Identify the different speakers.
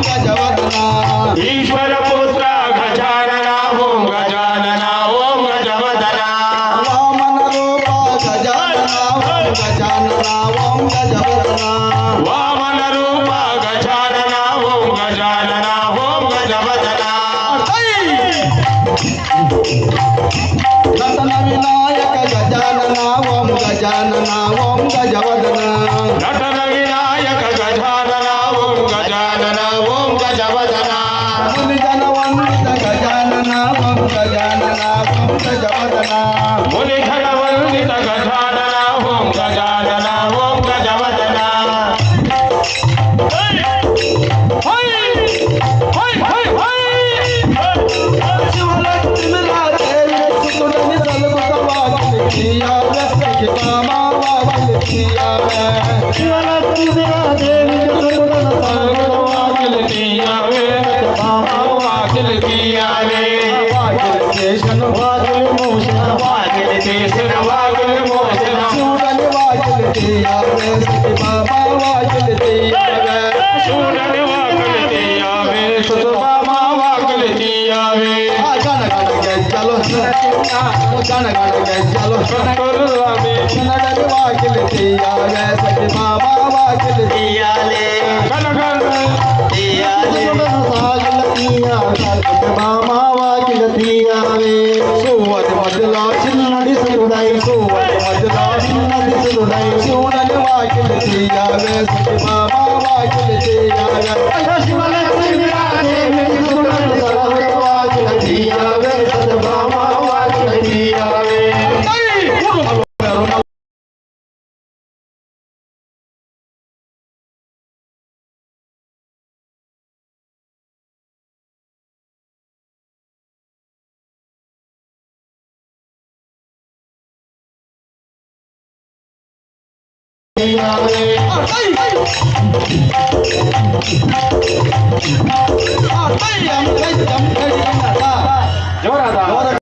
Speaker 1: गजवदना
Speaker 2: ईश्वर पुत्र गजानन ओम गजानन ओम गजवदना
Speaker 1: वामन रूप गजानन ओम गजानन ओम गजवदना
Speaker 2: वामन रूप गजानन ओम गजानन ओम गजवदना
Speaker 1: नटन विनायक गजानन ओम गजानन ओम गजवदना
Speaker 2: नटन विनायक गजानन ओम गजानन ओम गजवदना
Speaker 1: मुनि जन वंदित गजानन ओम गजानन ओम गजवदना
Speaker 2: मुनि घन वंदित गजानन ओम गजानन ओम गजवदना
Speaker 1: शिवलक्ष्मी मिला देवी सुतुडनि सलगुत वाकिल किया सखी मामा वाकिल किया शिवलक्ष्मी मिला देवी सुतुडनि सलगुत वाकिल
Speaker 2: किया वे
Speaker 1: मामा
Speaker 2: वाकिल किया वे
Speaker 1: वाकिल केशन वाकिल मोशन
Speaker 2: वाकिल केसन वाकिल मोशन
Speaker 1: सुतुडनि वाकिल किया सखी मामा वाकिल किया
Speaker 2: सूरन वाकिल किया वे सुत मामा वाकिल किया वे
Speaker 1: गण गण चलो गण गण चलो
Speaker 2: सतगुरु स्वामी
Speaker 1: नडनि वाकिल किया सखी मामा वाकिल
Speaker 2: किया ले गण गण किया ले
Speaker 1: सागल किया सखी मामा वाकिल किया सुवत मजला चिन्नడి सुदai सुवत मजला चिन्नడి सुदai शिवननि वाकिल किया सखी मामा वाकिल किया शिवलक्ष्मी देवी सुदai सलगुत वाकिल किया सखी मामा वाकिल किया जोरादार